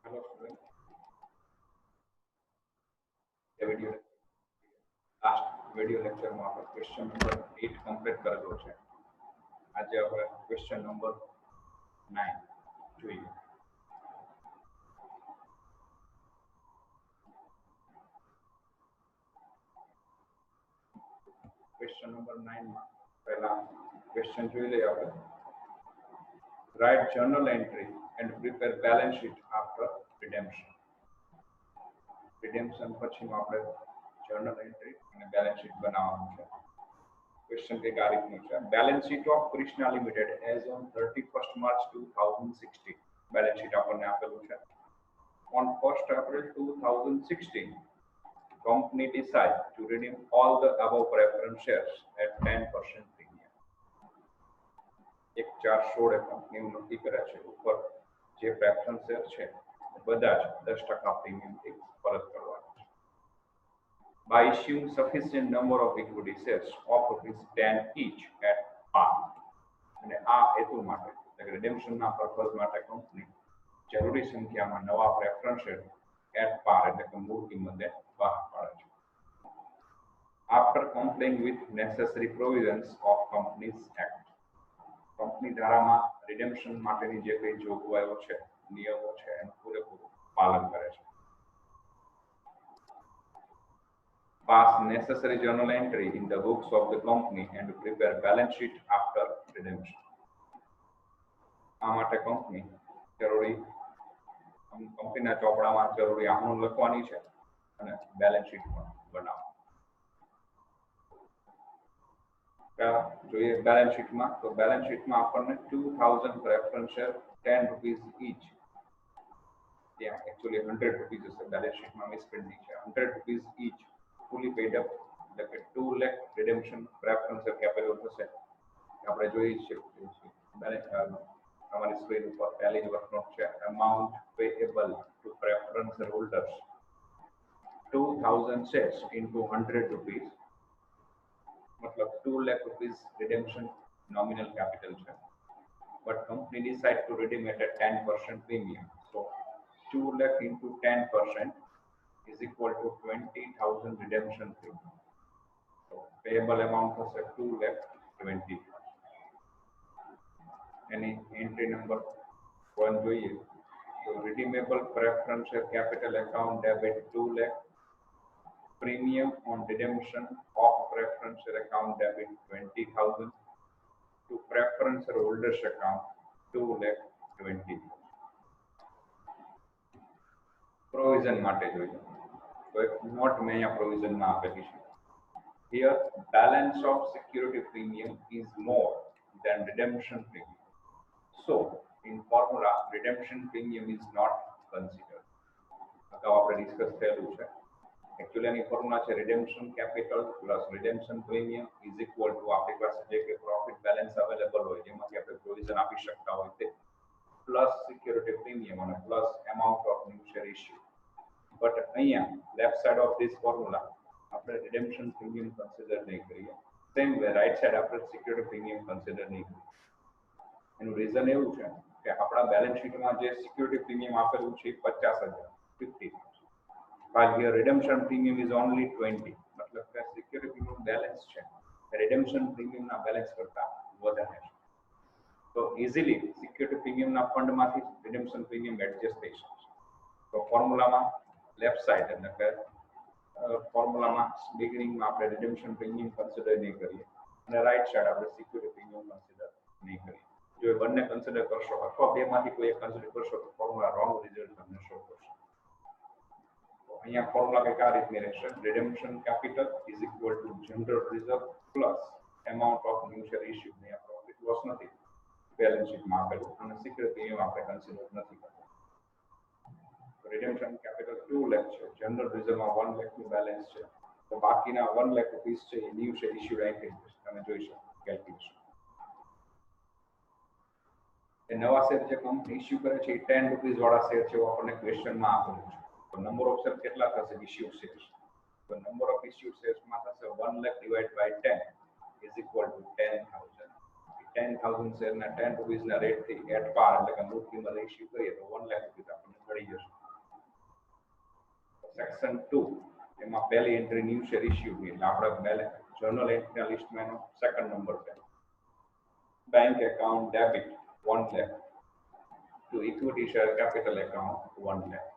Hello student, ये video last video lecture में આપણે ક્વેશ્ચન નંબર 8 કમ્પ્લીટ કરેલો છે. આજે આપણે ક્વેશ્ચન નંબર 9 જોઈએ. ક્વેશ્ચન નંબર 9 માં પહેલા ક્વેશ્ચન જોઈ લઈએ આપણે. Write journal entry and prepare balance sheet after redemption. Redemption પછીનું આપણે જર્નલ એન્ટ્રી અને બેલેન્સ શીટ બનાવવાનું છે. ક્વેશ્ચન કંઈક આ રીતનું છે. Balance sheet of Krishna limited as on 31st March 2016. Balance sheet આપણને આપેલું છે. On 1st April 2016, company decide to redeem all the above preference shares at 10% premium. 1/4/16 company નક્કી કરે છે ઉપર જે પ્રેફરન્સ શેર છે બધા જ 10% પ્રીમિયમથી પરત કરવાના છે. By issuing sufficient number of equity shares of ₹10 each at par. અને આ હેતુ માટે એટલે રિડેમ્પશનના પર્પઝ માટે કંપની જરૂરી સંખ્યામાં નવા પ્રેફરન્સ શેર એટ પાર એટલે કે મૂળ કિંમતે બહાર પાડે છે. After complying with necessary provisions of Companies Act. Company ધારામાં રિડેમ્પશન માટેની જે કંઈ જોગવાઈઓ છે, નિયમો છે એનું પૂરેપૂરું પાલન કરે છે. Pass necessary journal entry in the books of the company and prepare balance sheet after redemption. આ માટે કંપની જરૂરી કંપનીના ચોપડામાં જરૂરી આમણું લખવાની છે અને બેલેન્સ શીટ પણ બનાવવાની. જોઈએ બેલેન્સ શીટમાં તો બેલેન્સ શીટમાં આપણને 2000 પ્રેફરન્સ શેર ₹10 each. ત્યાં એકચ્યુઅલી ₹100 હશે, બેલેન્સ શીટમાં મિસપ્રિન્ટિંગ છે. ₹100 each fully paid up એટલે કે 2 લાખ રિડેમ્પશન પ્રેફરન્સ શેર કેપિટલ થશે. આપણે જોઈ છે તમારી સ્ક્રીન ઉપર પહેલી જ વર્કનોટ છે. Amount payable to preference shareholders 2000 shares into ₹100 मतलब 2 lakh rupees redemption nominal capital है, but company decide to redeem at a 10% premium. So 2 lakh into 10% is equal to 20,000 redemption premium. So payable amount was 2 lakh 20. Any entry number 1 જોઈએ તો redeemable preference share capital account debit 2 lakh. Premium on redemption of preference share account debit 20,000 to preference share holders account 2,20,000. Provision માટે જોઈએ તો એક not મેં અહીંયા પ્રોવિઝનમાં આપેલી છે. Here balance of security premium is more than redemption premium. So in formula redemption premium is not considered. અગાઉ આપણે ડિસ્કસ થયેલું છે. एक्चुअली ની ફોર્મ્યુલા છે redemption capital plus redemption premium is equal to આપણી પાસે જે કે પ્રોફિટ બેલેન્સ અવેલેબલ હોય જેમાંથી આપણે પ્રોવિઝન આપી શકતા હોય તે પ્લસ સિક્યુરિટી પ્રીમિયમ અને plus amount of new share issue. But અહીંયા left side of this formula આપણે રિડેમ્પશન પ્રીમિયમ કન્સિડર નહીં કરીએ. સેમ વે રાઈટ સાઈડ આપણે સિક્યુરિટી પ્રીમિયમ કન્સિડર નહીં કરીએ. એનું રીઝન એવું છે કે આપણા બેલેન્સ શીટમાં જે સિક્યુરિટી પ્રીમિયમ આપેલું છે 50,000 50. While here redemption premium is only 20. मतलब કે સિક્યુરિટી પ્રીમિયમ બેલેન્સ છે redemption પ્રીમિયમના બેલેન્સ કરતા વધારે છે. તો ઇઝીલી સિક્યુરિટી પ્રીમિયમના ફંડમાંથી redemption પ્રીમિયમ એડજસ્ટ થઈ શકે. તો ફોર્મ્યુલામાં લેફ્ટ સાઈડ એટલે કે ફોર્મ્યુલામાં બિગિનિંગમાં આપણે redemption પ્રીમિયમ કન્સિડર નહીં કરીએ અને રાઈટ સાઈડ આપણે સિક્યુરિટી પ્રીમિયમ કન્સિડર નહીં કરીએ. જો બંને કન્સિડર કરશો અથવા બેમાંથી કોઈ એક કન્સિડર કરશો તો ફોર્મ્યુલા રોંગ રિઝલ્ટ તમને શો કરશે. અહીંયા ફોર્મ્યુલા કંઈક આ રીતની રહેશે. Redemption capital is equal to general reserve plus amount of new share issue. અહીંયા પ્રોફિટ લોસ નથી બેલેન્સ શીટમાં આપેલું અને સિક્યુરિટી પ્રીમિયમ આપણે કન્સિડર નથી કરતા. રિડેમ્પશન કેપિટલ 2 લાખ છે, જનરલ રિઝર્વમાં 1 લાખનું બેલેન્સ છે, તો બાકીના 1 લાખ રૂપીસ છે એ ન્યુ શેર ઇશ્યુ અહીં થઈ જશે. તમે જોઈ શકો કેલ્ક્યુલેશન. એ નવા શેર જે કંપની ઇશ્યુ કરે છે એ ₹10 વાળા શેર છે એવું આપણને ક્વેશ્ચનમાં આપેલું છે. તો નંબર ઓફ શેર કેટલા થશે ઇશ્યુ શેર્સ? તો નંબર ઓફ ઇશ્યુ શેર્સ માં થશે 1 lakh divide by 10 is equal to 10,000. 10,000 શેરના ₹10 ના રેટ થી એટ પાર એટલે કે મૂળ કિંમત ઇશ્યુ કરીએ તો 1 લાખ રૂપિયા આપણને મળી જશે. સેક્શન 2 એમાં પહેલી એન્ટ્રી ન્યૂ શેર ઇશ્યુ ની એટલે આપણે બેલેન્સ જર્નલ એન્ટ્રીના લિસ્ટમાં એનો સેકન્ડ નંબર છે. Bank account debit 1 lakh to equity share capital account 1 lakh.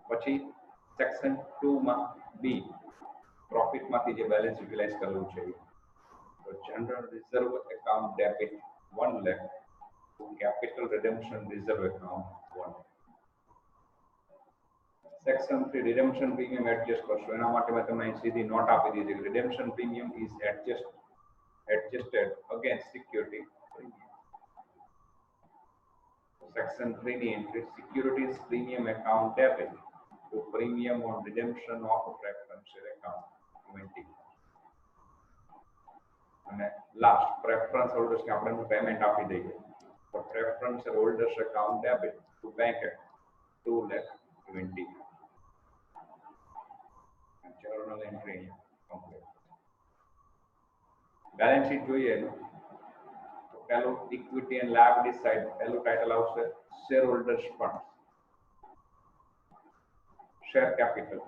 પછી સેક્શન 2 માં બી પ્રોફિટ માંથી જે બેલેન્સ યુટિલાઇઝ કરવું છે તો general reserve account debit 1 lakh to capital redemption reserve account 1 lakh. Section 3 redemption premium adjust કરશો એના માટે મેં તમને અહીં સીધી નોટ આપી દીધી કે redemption premium is adjusted against security premium. Section 3 ની entry securities premium account debit to premium on redemption of preference share account 20. અને લાસ્ટ પ્રેફરન્સ હોલ્ડર્સ ને આપણે પેમેન્ટ આપી દઈએ તો preference holders account debit to bank account 2 lakh 20. Journal entry complete. Balance sheet જોઈએ એનું તો પહેલું ઇક્વિટી એન્ડ લાયબિલિટી સાઇડ પહેલું ટાઇટલ આવશે shareholders fund share capital.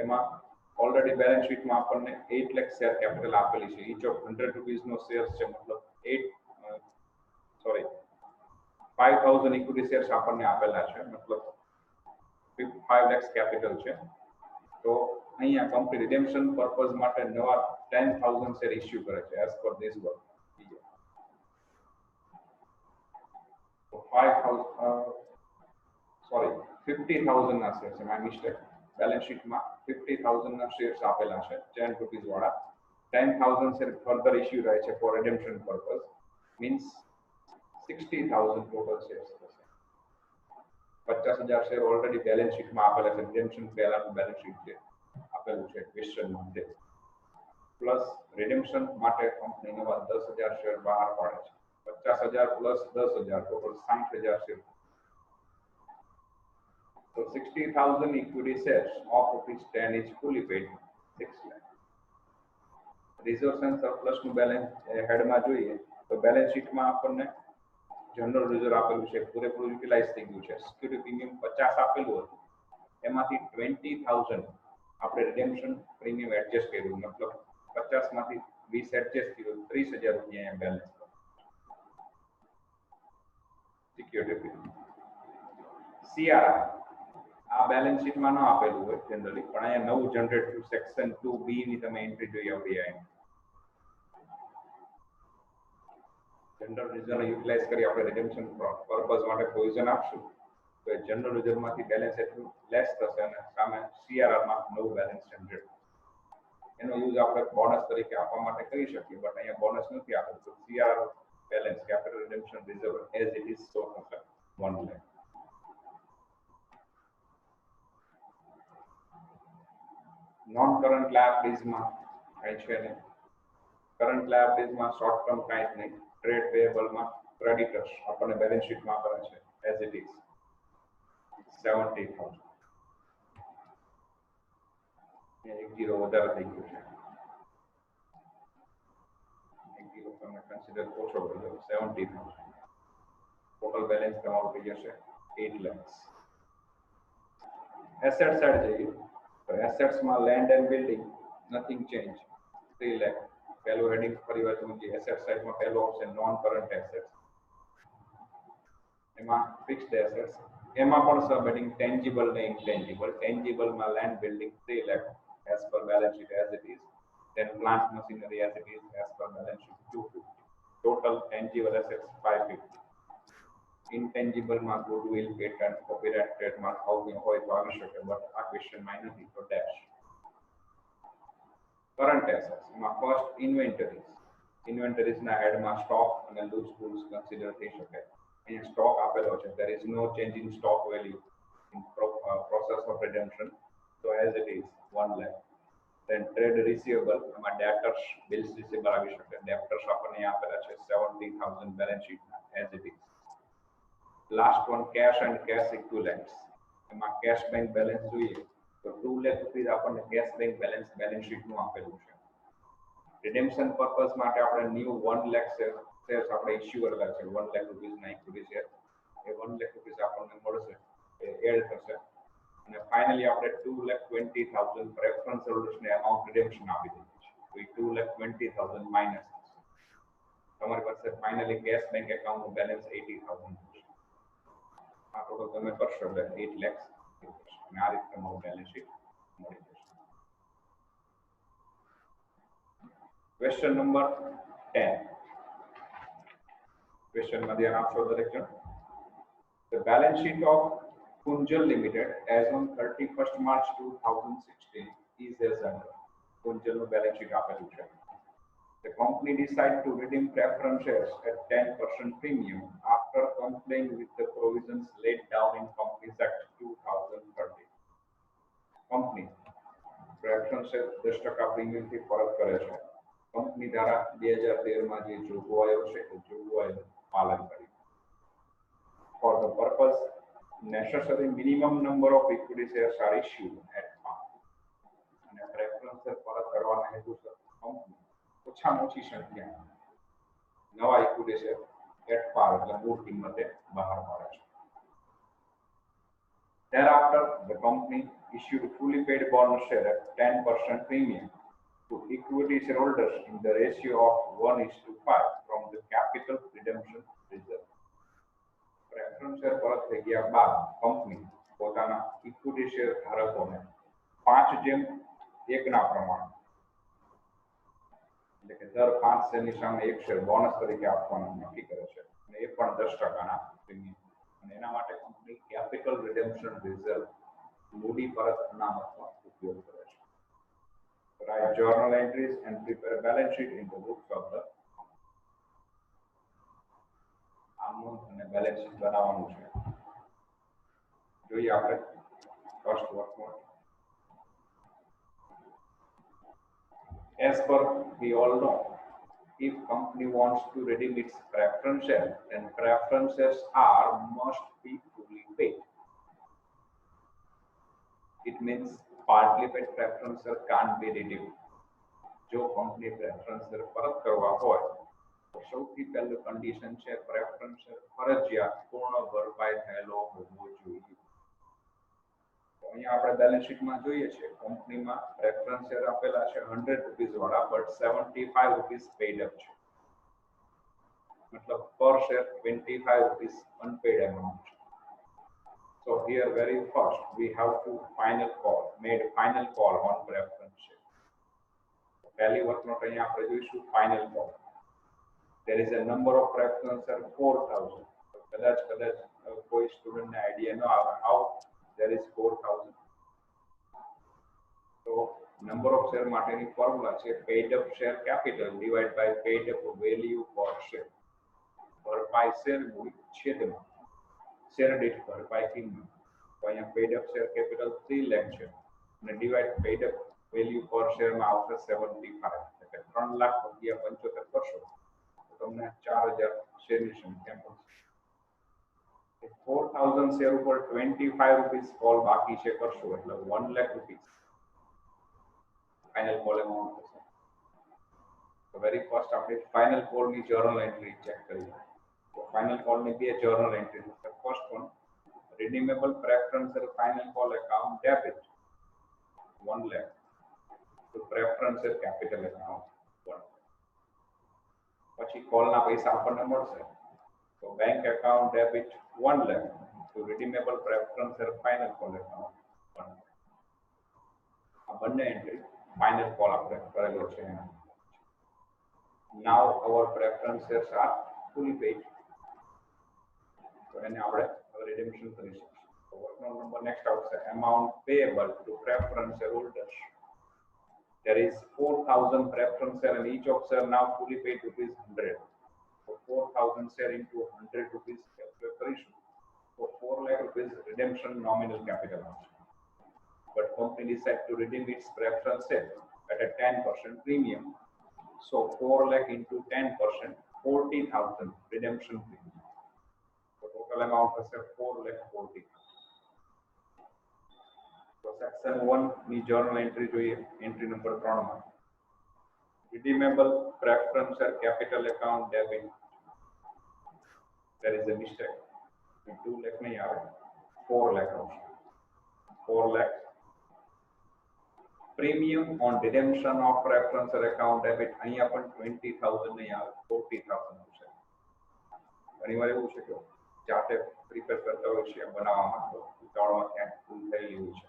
એમાં ઓલરેડી બેલેન્સ શીટમાં આપણને 8 લાખ શેર કેપિટલ આપેલી છે. ઈચ ઓફ 100 રૂપીસ નો શેર્સ છે મતલબ 5000 ઇક્વિટી શેર્સ આપણને આપેલા છે મતલબ 5 લાખ કેપિટલ છે. તો અહીંયા કંપની રિડેમ્પશન પર્પઝ માટે નવા 10000 શેર ઇશ્યુ કરે છે એઝ પર ધીસ વર્ક. તો 50000 ના શેર છે માય મિસ્ટેક. બેલેન્સ શીટમાં 50000 ના શેર્સ આપેલા છે 10 રૂપીસ વાળા. 10000 શેર ફર્ધર ઇશ્યુ રહે છે for redemption purpose means 60000 total shares થશે. 50000 શેર ઓલરેડી બેલેન્સ શીટમાં આપેલા છે. રિડેમ્પશન પહેલાનું બેલેન્સ શીટ છે આપેલું છે ક્વેશ્ચન માટે. પ્લસ રિડેમ્પશન માટે કંપની નવા 10000 શેર બહાર પાડે છે. 50000 plus 10000 total 60000 share. So 60,000 equity shares of rupees 10 is fully paid 6 lakh. Reserves and surplus નું બેલેન્સ હેડમાં જોઈએ તો બેલેન્સ શીટમાં આપણને જનરલ રિઝર્વ આપેલું છે પૂરેપૂરું યુટિલાઇઝ થઈ ગયું છે. સિક્યુરિટી પ્રીમિયમ 50 આપેલું હતું એમાંથી 20000 આપણે રિડેમ્પશન પ્રીમિયમ એડજસ્ટ કર્યું મતલબ 50 માંથી 20 એડજસ્ટ કર્યું 30000 રૂપિયા બેલેન્સ સિક્યુરિટી પ્રીમિયમ. CRR આ બેલેન્સ શીટમાં ન આપેલું હોય જનરલી પણ અહીંયા નવું જનરેટ થયું સેક્શન 2B ની તમે એન્ટ્રી જોઈ આવડી આ જનરલ રિઝર્વ યુટિલાઇઝ કરી આપણે રિડેમ્પશન પર્પઝ માટે પ્રોવિઝન આપશું તો જનરલ રિઝર્વમાંથી બેલેન્સ એટલું લેસ થશે અને સામે CRR માં નવું બેલેન્સ જનરેટ. એનો યુઝ આપણે બોનસ તરીકે આપવા માટે કરી શકીએ બટ અહીંયા બોનસ નથી આપેલું તો CRR balance capital redemption reserve as it is show થશે 1 lakh. નોન કરન્ટ લાયબિલિટીઝ માં કઈ છે નહીં. કરન્ટ લાયબિલિટીઝ માં શોર્ટ ટર્મ કાંઈ જ નહીં. ટ્રેડ પેયેબલ માં ક્રેડિટર્સ આપણને બેલેન્સ શીટ માં આપેલા છે એઝ ઇટ ઇઝ 70000. એક જીરો વધારે થઈ ગયું છે. એક જીરો તમે કન્સિડર ઓછો કરી લો 70000. ટોટલ બેલેન્સ તમારું થઈ જશે 8 lakhs. એસેટ સાઈડ જઈએ તો એસેટ્સ માં land and building nothing change 3 lakh. પહેલું હેડિંગ ફરીવાર જોઈએ એસેટ સાઈડ માં પહેલો ઓપ્શન નોન કરન્ટ એસેટ્સ એમાં ફિક્સ્ડ એસેટ્સ એમાં પણ સબ હેડિંગ ટેન્જિબલ ને ઇન્ટેન્જિબલ. ટેન્જિબલ માં land building 3 lakh as per balance sheet as it is. Then plant machinery as it is as per balance sheet 250. Total tangible assets 550. Intangible માં goodwill, patent, copyright, trademark હોય તો આવી શકે but આ question માં નથી તો ડેશ. કરન્ટ એસેટ્સ માં ફર્સ્ટ ઇન્વેન્ટરીઝ ના હેડમાં સ્ટોક અને લૂઝ ગુડ્સ કન્સિડર થઈ શકે. અહીંયા સ્ટોક આપેલો છે there is no change in stock value in process of redemption so as it is 1 lakh. Then trade receivable એમાં debtors bills receivable આવી શકે. debtors આપણને આપેલા છે 70000 બેલેન્સ શીટ માં as it is. Last one cash and cash equivalents એમાં cash bank balance જોઈએ તો 2 lakh રૂપિયા આપણને cash bank balance શીટ નું આપેલું છે. redemption purpose માટે આપણે ન્યુ 1 lakh શેર્સ આપણે ઇશ્યુ કરેલા છે 1 lakh રૂપિયા ના ઇક્વિટી શેર એ 1 lakh રૂપિયા એડ થશે અને ફાઇનલી આપણે 2,20,000 પ્રેફરન્સ હોલ્ડર્સને અમાઉન્ટ રિડેમ્પશન આપી દઈએ છીએ તો 2,20,000 માઇનસ થશે તમારી પાસે ફાઇનલી કેશ બેંક એકાઉન્ટનું બેલેન્સ 80,000 હશે આ ટોટલ તમે કરશો એટલે 8 લાખ અને આ રીતે તમારું બેલેન્સ શીટ મળી જશે ક્વેશ્ચન નંબર 10 question માં ધ્યાન આપશો દરેક જણ the balance sheet of Kunjal Limited as on 31st March 2016 is as under Kunjal નું balance sheet આપેલું છે the company decide to redeem preference shares at 10% premium after complying with the provisions laid down in Companies Act 2013 company preference share 10% premium થી પરત કરે છે company દ્વારા 2013 માં જે જોગવાઈઓ છે તે જોગવાઈનું પાલન કર્યું for the purpose necessary minimum number of equity shares are issued at par અને પ્રેફરન્સ શેર પરત કરવાના હેતુસર કંપની ઓછામાં ઓછી સંખ્યા નવા ઇક્વિટી શેર એટ પાર એટલે મૂળ કિંમતે બહાર પાડે છે thereafter the company issued fully paid bonus share at 10% premium to equity shareholders in the ratio of 1:5 from the capital redemption reserve. Preference share પરત થઈ ગયા બાદ કંપની પોતાના ઇક્વિટી શેર ધારકોને 5:1 ના પ્રમાણે એટલે કે દર 5 શેરની સામે એક શેર બોનસ તરીકે આપવાનું નક્કી કરે છે અને એ પણ 10%ના પ્રીમિયમ અને એના માટે કંપની કેપિટલ રિડેમ્પશન રિઝર્વ મૂડી પરત અનામતનો ઉપયોગ કરે છે write journal entries and prepare balance sheet in the books of the amount and balance sheet બનાવવાનું છે જોઈએ આપણે first વર્કમાં as per we all know if company wants to redeem its preference share then preference shares are must be fully paid it means partly paid preference share can't be redeemed જો company preference share પરત કરવા હોય તો સૌથી પહેલું condition છે preference share ફરજિયાત પૂર્ણ ભરપાઈ થયેલો હોવો જોઈએ તો અહીંયા આપણે બેલેન્સ શીટમાં જોઈએ છે કંપનીમાં પ્રેફરન્સ શેર આપેલા છે 100 રૂપીસ વાળા બટ 75 રૂપીસ પેડ અપ છે મતલબ પર શેર 25 રૂપીસ અનપેડ એમાઉન્ટ છે so here very first we have to made final call on preference share પહેલી વર્કનોટ અહીંયા આપણે જોઈશું final call there is a number of preference share 4000 કદાચ કોઈ સ્ટુડન્ટને આઈડિયા ન આવે how there is 4000 તો નંબર ઓફ શેર માટેની ફોર્મ્યુલા છે paid up share capital divided by paid up value per share ભરપાઈ શેર મૂડી છેદમાં શેર દીઠ ભરપાઈ કિંમત તો અહીંયા paid up share capital 3 lakh છે અને divide paid up value per share માં આવશે 75 એટલે 3 લાખ ભાગ્યા 75 કરશો તો તમને 4000 શેરની સંખ્યા મળશે 4000 શેર ઉપર 25 રૂપીસ કોલ બાકી છે કરશો એટલે 1 lakh rupees final call amount થશે તો વેરી ફર્સ્ટ આપણે ફાઇનલ કોલ ની જર્નલ એન્ટ્રી ચેક કરીએ તો ફાઇનલ કોલ ની બે જર્નલ એન્ટ્રી છે first one redeemable preference share final call account debit 1 lakh to preference share capital account 1 પછી કોલ ના પૈસા આપણને મળશે તો bank account debit 1 lakh to redeemable preference share final call account 1 આ બંને એન્ટ્રી ફાઇનલ કોલ આપણે કરેલો છે now our preference shares are fully paid તો એને આપણે redemption કરી શકીએ તો વર્કનોટ નંબર નેક્સ્ટ આવશે amount payable to preference shareholders there is 4000 preference share and each of share now fully paid rupees 100 so 4000 share into 100 rupees calculate કરીશું તો 4 lakh rupees redemption nominal capital but company decide to redeem its preference share at a 10% premium so 4 lakh into 10% 40,000 redemption premium total amount is 4,40,000 so section 1 ની journal entry જોઈએ entry number 3 માં redeemable preference share capital account debit there is a mistake 2 lakh નહીં આવે 4 lakh આવશે. 4 lakh. Premium on redemption of preferential account debit અહીંયા પણ 20,000 નહીં આવે, 40,000 આવશે. ઘણીવાર એવું છે કે જાતે પ્રિપેર કરતા હોય છે બનાવવામાં, તો ઉતાવળમાં ક્યાંક ભૂલ થયેલી હોય છે.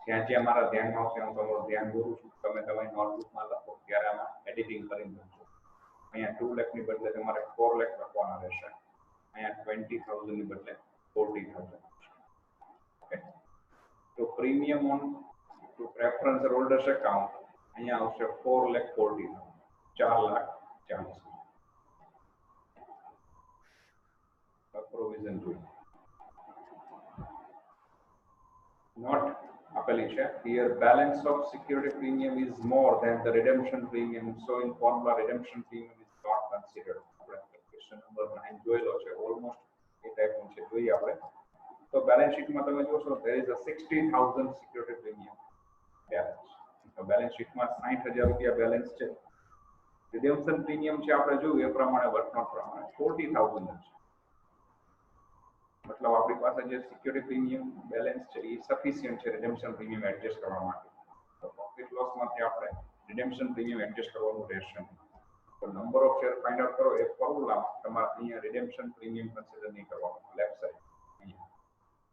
જ્યાં જ્યાં મારા ધ્યાનમાં આવશે હું તમારું ધ્યાન દોરું છું, તમે તમારી નોટબુકમાં લખો ત્યારે આમાં એડિટિંગ કરીને લખજો. અહીંયા 2 લાખની બદલે તમારે 4 લાખ લખવાના રહેશે, અહીંયા 20,000 ની બદલે 40,000. ઓકે, તો premium on two preference holders account અહીંયા આવશે 4,40,000, 4,40,000. પ્રોવિઝન જોઈએ, નોટ આપેલી છે. Here balance of security premium is more than the redemption premium, so in formula redemption premium is not considered. આપણે ક્વેશ્ચન નંબર 9 જોયેલો છે, ઓલમોસ્ટ એ ટાઈપનું છે, જોઈએ આપણે. તો બેલેન્સ શીટમાં તમે જોશો there is a 60,000 security premium balance. તો બેલેન્સ શીટમાં 60,000 રૂપિયા બેલેન્સ છે. રિડેમ્પશન પ્રીમિયમ છે આપણે જોયું એ પ્રમાણે વર્તમાન પ્રમાણે 40,000 છે. मतलब આપણી પાસે જે સિક્યુરિટી પ્રીમિયમ બેલેન્સ છે એ સફિશિયન્ટ છે રિડેમ્પશન પ્રીમિયમ એડજસ્ટ કરવા માટે. તો પ્રોફિટ લોસ માંથી આપણે રિડેમ્પશન પ્રીમિયમ એડજસ્ટ કરવાનું રહેશે. તો number of share find out કરો એ ફોર્મ્યુલામાં તમારે અહીંયા રિડેમ્પશન પ્રીમિયમ કન્સિડર નહીં કરવાનું, લેફ્ટ સાઈડ અહીંયા,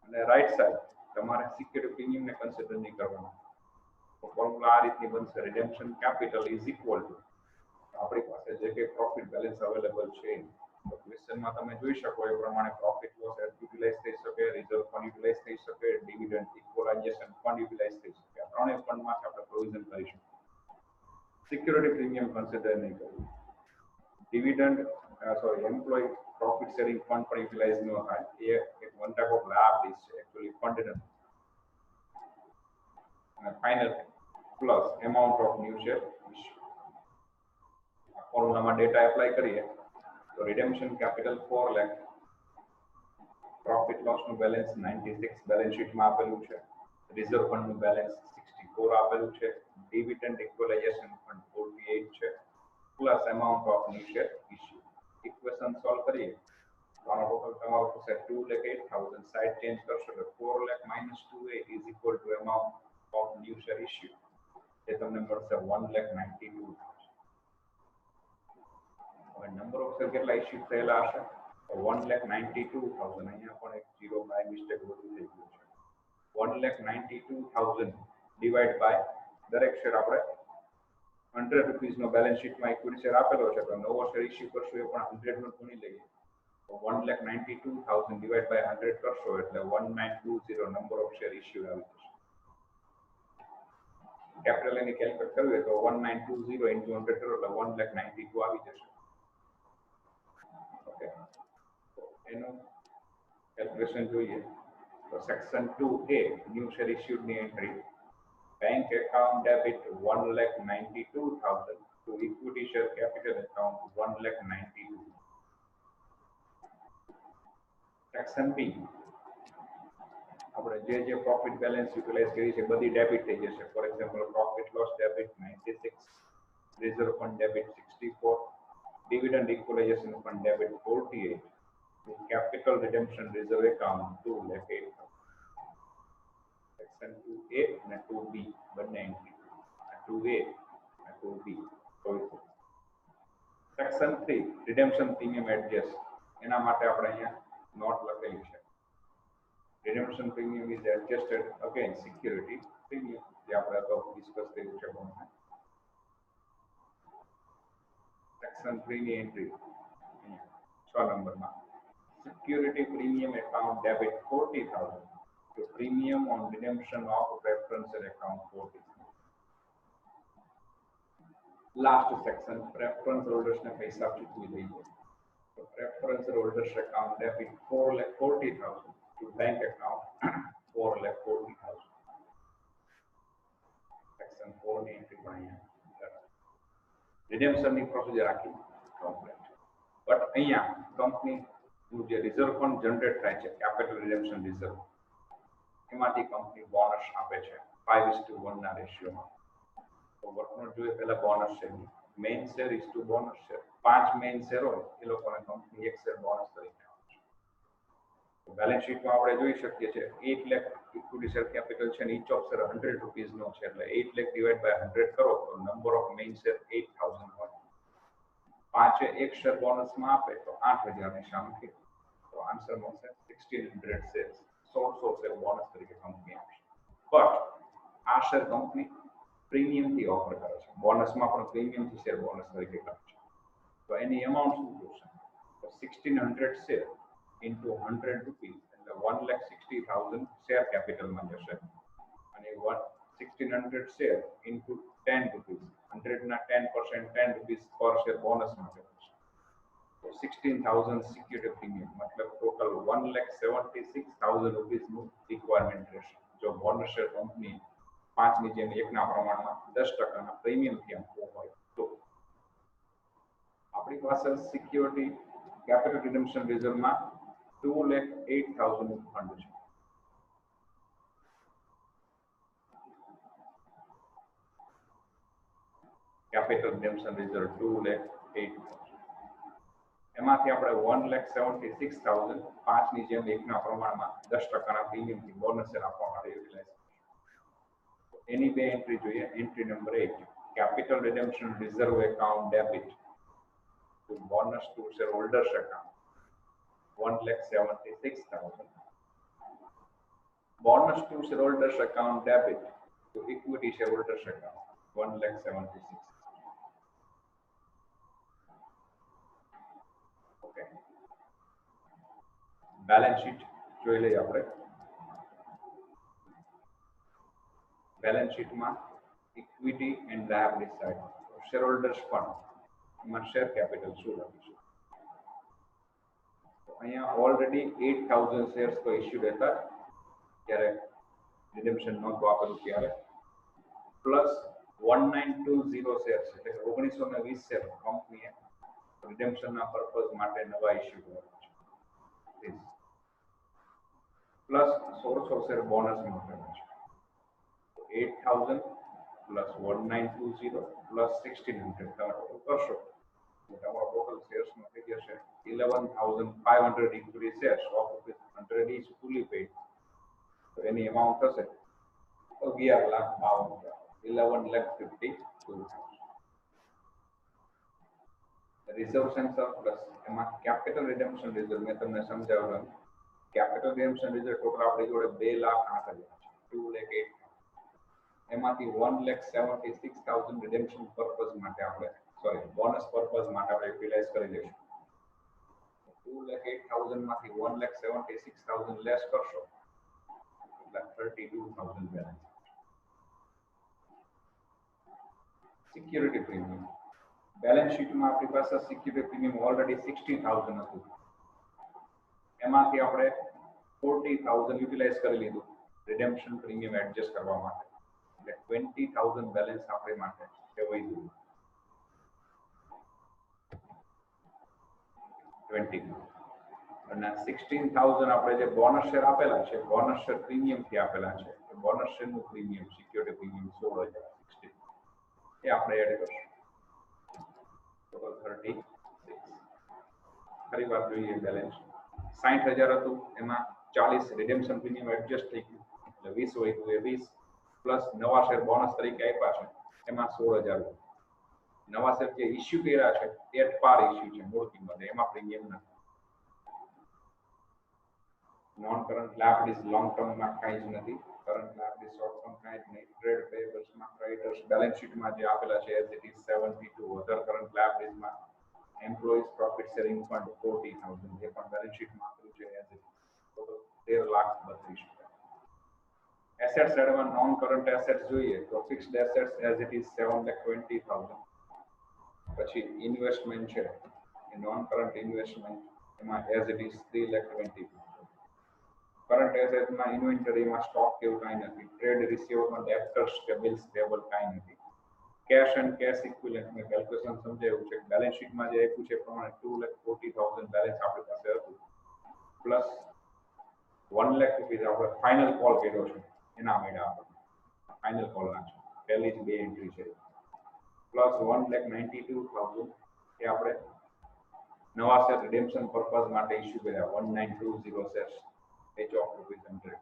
અને રાઈટ સાઈડ તમારે સિક્યુરિટી પ્રીમિયમને કન્સિડર નહીં કરવાનું. તો ફોર્મ્યુલા આ રીતની બનશે. રિડેમ્પશન કેપિટલ ઇઝ ઇક્વલ ટુ આપણી પાસે જે કે પ્રોફિટ બેલેન્સ અવેલેબલ છે. તો ક્વેશ્ચનમાં તમે જોઈ શકો એ પ્રમાણે પ્રોફિટ લોસ યુટિલાઇઝ થઈ શકે, રિઝર્વ ફંડ યુટિલાઇઝ થઈ શકે, ડિવિડન્ડ ઇક્વલાઇઝેશન ફંડ યુટિલાઇઝ થઈ શકે. આ ત્રણેય ફંડમાંથી આપણે પ્રોવિઝન કરીશું. સિક્યુરિટી પ્રીમિયમ કન્સિડર નહીં કરવું. Dividend employee profit sharing fund પણ યુટિલાઇઝ ન થાય, એ એક વન ટાઈપ ઓફ લાયબિલિટી છે, એક્ચ્યુઅલી ફંડ નથી. અને final plus amount of new share issue. ફોર્મ્યુલામાં ડેટા એપ્લાય કરીએ તો redemption capital 4 lakh, profit loss નું બેલેન્સ 96 બેલેન્સ શીટમાં આપેલું છે, રિઝર્વ ફંડ નું બેલેન્સ 64 આપેલું છે, ડિવિડન્ડ ઇક્વલાઇઝેશન ફંડ 48 છે, plus amount of new share issue. Equation solve કરીએ તો આનો ટોટલ તમારો થશે 2,08,000. સાઇડ ચેન્જ કરશો એટલે 4 lakh minus 28 is equal to amount of new share issue, એ તમને મળશે 1,92,000. હવે નંબર ઓફ શેર કેટલા ઇશ્યુ થયેલા હશે? 1,92,000. અહીંયા પણ એક ઝીરો બાય મિસ્ટેક વધુ થઈ ગયું છે. 1,92,000 ડિવાઈડ બાય દરેક શેર આપણે 100 રૂપીસ નો બેલેન્સ શીટમાં ઇક્વિટી શેર આપેલો છે, તો નવો શેર ઇશ્યુ કરશો એ પણ 100 નો ગણી લઈએ. તો 1,92,000 ડિવાઈડ બાય 100 કરશો એટલે 1,920 નંબર ઓફ શેર ઇશ્યુ આવી જશે. કેપિટલ એની કેલ્ક્યુલેટ કરવી તો 1,920 ઇન્ટુ 100 કરો એટલે 1,92,000 આવી જશે. ઓકે, એનું કેલ્ક્યુલેશન જોઈએ તો section 2A new share issued ની entry, bank account debit 1,92,000 to equity share capital account 1,92,000. Section B આપણે જે પ્રોફિટ બેલેન્સ યુટિલાઇઝ કરી છે બધી ડેબિટ થઈ જશે. For example profit loss debit 96, reserve fund debit 64, dividend equalisation fund debit 48, capital redemption reserve account 2,08,000. Section 2A અને 2B બંને entry, 2A અને 2B. Section 3 redemption premium adjust, એના માટે આપણે અહીંયા નોટ લખેલી છે. redemption premium is adjusted against security premium, જે આપણે અગાઉ ડિસ્કસ કર્યું છે. સેક્શન 3 ની એન્ટ્રી 6 નંબરમાં security premium account debit 40,000 to premium on redemption of preferential account 40,000. Last section preference holders ને પૈસા ચૂકવી દઈએ તો preference holders account debit 4,40,000 to bank account 4,40,000. section 4 ની એન્ટ્રી પણ અહીંયા redemption ની પ્રોસિજર આખી કમ્પ્લીટ. બટ અહીંયા કંપની જે રિઝર્વ ફંડ જનરેટ થાય છે કેપિટલ રિડમ્પશન રિઝર્વ, એમાંથી કંપની બોનસ આપે છે 5:1 ના રેશિયોમાં. તો વર્કનોટ જોઈએ પહેલા bonus share, main share is to bonus share. 5 main share હોય એ લોકોને કંપની 1 શેર બોનસ તરીકે આપે છે. બેલેન્સ શીટમાં આપણે જોઈ શકીએ છીએ 8 લાખ ઇક્વિટી શેર કેપિટલ છે, ઈચ ઓફ શેર 100 રૂપીસ નો છે, એટલે 8 લાખ ડિવાઇડ બાય 100 કરો તો નંબર ઓફ મેઇન શેર 8000 હોય. પાંચે એક શેર બોનસમાં આપે તો 8000 ની સામે તો આન્સર મળશે 1600 શેર્સ. 1600 શેર બોનસ તરીકે કંપની આપશે. બટ આ શેર કંપની પ્રીમિયમથી ઓફર કરે છે, બોનસમાં પણ પ્રીમિયમથી શેર બોનસ તરીકે કરે છે. તો એની અમાઉન્ટ શું થશે? તો 1600 શેર ઇન્ટુ 100 રૂપીસ એટલે 1,60,000 શેર કેપિટલમાં જશે, અને 1600 શેર ઇન્ટુ 10 રૂપીસ 100 ના 10% 10 રૂપીસ પર શેર બોનસ માટે થશે. તો 16,000 સિક્યુરિટી પ્રીમિયમ મતલબ ટોટલ 1,76,000 રૂપીસનું રિક્વાયરમેન્ટ રહેશે જો બોનસ શેર કંપની 5 ની જેમ 1 ના પ્રમાણમાં 10% પ્રીમિયમથી આપવો હોય તો. આપણી પાસે સિક્યુરિટી કેપિટલ રિડમ્પશન રિઝર્વમાં 2,08,000 નું ફંડ છે. કેપિટલ રિડમ્પશન રિઝર્વ 2,08,000, એમાંથી આપણે 1,76,000 5 ની જેમ 1 ના પ્રમાણમાં 10% પ્રીમિયમથી બોનસ શેર આપવા માટે યુટિલાઇઝ કરીશું. એની બે એન્ટ્રી જોઈએ. Entry number 8, capital redemption reserve account debit to bonus to shareholders account 1,76,000. Bonus to shareholders account debit to equity shareholders account 1,76,000. Okay. Balance sheet જોઈ લઈએ આપણે. બેલેન્સ શીટમાં equity and liability side shareholders fund માં share capital શું લખીશું? તો અહીંયા already 8000 shares તો ઇશ્યુડ હતા ત્યારે રિડેમ્પશન નહોતું આપેલું ત્યારે, પ્લસ 1920 શેર્સ એટલે 1920 શેર કંપનીએ રિડેમ્પશનના પર્પઝ માટે નવા ઇશ્યુ કર્યા છે, પ્લસ 1600 શેર બોનસ મળેલા છે. 8000 પ્લસ 1920 પ્લસ 1600 તમે ટોટલ કરશો તમારો ટોટલ શેર્સ નો થઈ જશે 11,500 equity shares of 100 is fully paid. તો એની અમાઉન્ટ થશે 11,52,000 11,52,000. રિઝર્વ એન્ડ સરપ્લસ એમાં કેપિટલ રિડમ્પશન રિઝર્વ મેં તમને સમજાવ્યું. કેપિટલ રિડમ્પશન રિઝર્વ ટોટલ આપણી જોડે 2,08,000 છે, 2,08,000 એમાંથી 1,76,000 રિડેમ્પશન પર્પઝ માટે આપણે બોનસ પર્પઝ માટે આપણે યુટિલાઇઝ કરી લઈશું. 2,08,000 માંથી 1,76,000 લેસ કરશો એટલે 32,000 બેલેન્સ. સિક્યુરિટી પ્રીમિયમ બેલેન્સ શીટમાં આપણી પાસે સિક્યુરિટી પ્રીમિયમ ઓલરેડી 60,000 હતું, એમાંથી આપણે 40,000 યુટિલાઇઝ કરી લીધું રિડેમ્પશન પ્રીમિયમ એડજસ્ટ કરવા માટે, એટલે 20,000 બેલેન્સ આપણી માટે સેવાઈ ગયું. 20 અને 16,000 આપણે જે બોનસ શેર આપેલા છે, બોનસ શેર પ્રીમિયમ થી આપેલા છે, બોનસ શેર નું પ્રીમિયમ સિક્યુરિટી પ્રીમિયમ 16,016 એ આપણે એડ કરશું. ટોટલ 36. ફરી વાર જોઈએ બેલેન્સ 60,000 હતું એમાં 40 રિડેમ્પશન પ્રીમિયમ એડજસ્ટ થઈ ગયું એટલે 20 હોય તો એ 20 પ્લસ નવા શેર બોનસ તરીકે આપ્યા છે એમાં 16,000. નવા શેર જે ઇશ્યુ કર્યા છે એટ પાર ઇશ્યુ છે મૂળ કિંમત, એમાં પ્રીમિયમ નથી. Non current liabilities long term માં કાંઈ જ નથી, કરન્ટ લાયબિલિટીઝ શોર્ટ ટર્મ કાંઈ જ નહીં. ટ્રેડ પેયેબલ્સ માં ક્રેડિટર્સ બેલેન્સ શીટ માં જે આપેલા છે as it is 72. Other current liabilities માં એમ્પ્લોઈઝ પ્રોફિટ શેરિંગ ફંડ 40,000 જે પણ બેલેન્સ શીટ માં આપેલું છે as it is total 13,32,000. Asset સાઈડમાં નોન કરન્ટ એસેટ્સ જોઈએ તો fixed assets as it is 7,20,000. પછી ઇન્વેસ્ટમેન્ટ છે એ નોન કરન્ટ ઇન્વેસ્ટમેન્ટ એમાં એઝ ઇટ ઇઝ 3,20,000. કરન્ટ એસેટમાં ઇન્વેન્ટરીમાં સ્ટોક કેવું કાંઈ નથી. ટ્રેડ રિસીવેબલ ડેબ્ટર્સ કે બિલ્સ પેયેબલ કાંઈ નથી. કેશ એન્ડ કેશ ઇક્વિવેલન્ટ મેં કેલ્ક્યુલેશન સમજાવ્યું છે. બેલેન્સ શીટમાં જે આપ્યું છે એ પ્રમાણે 2,40,000 બેલેન્સ આપણી પાસે હતું, પ્લસ 1 લાખ રૂપિયા આપણે ફાઇનલ કોલ કર્યો છે એના મળ્યા આપણે ફાઇનલ કોલ ના છે, પહેલી જ બે એન્ટ્રી છે, પ્લસ 1,92,000 એ આપણે નવા શેર રિડેમ્પશન પર્પઝ માટે ઇશ્યુ કર્યા 1920 શેર્સ Page of ₹100.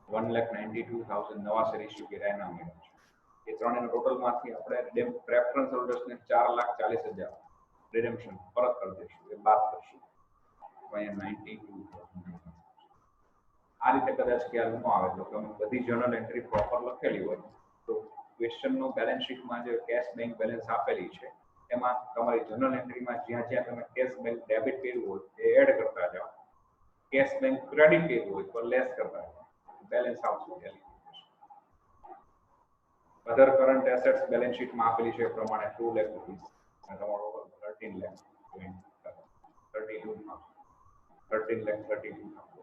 1,92,000 નવા શેર ઇસ્યુ કર્યા એના મળ્યા છે. એ ત્રણેયના ટોટલમાંથી આપણે પ્રેફરન્સ હોલ્ડર્સને 4,40,000 રિડેમ્પશન પરત કરી દઈશું, એ બાદ કરશું. તો અહીંયા 92,000. આ રીતે કદાચ ખ્યાલ ન આવે તો તમે બધી જર્નલ એન્ટ્રી પ્રોપર લખેલી હોય તો ક્વેશ્ચનનો બેલેન્સ શીટમાં જે કેશ બેંક બેલેન્સ આપેલી છે એમાં તમારી જર્નલ એન્ટ્રીમાં જ્યાં જ્યાં તમે કેશ બેંક ડેબિટ કર્યું હોય એ એડ કરતા જાઓ, કેશ બેંક ક્રેડિટ કર્યું હોય તો લેસ કરતા જાઓ, બેલેન્સ આવશે. અધર કરંટ એસેટ્સ બેલેન્સ શીટમાં આપેલી છે એ પ્રમાણે 2 લાખ રૂપીસ અને તમારો 13 લાખ 32 લાખ 32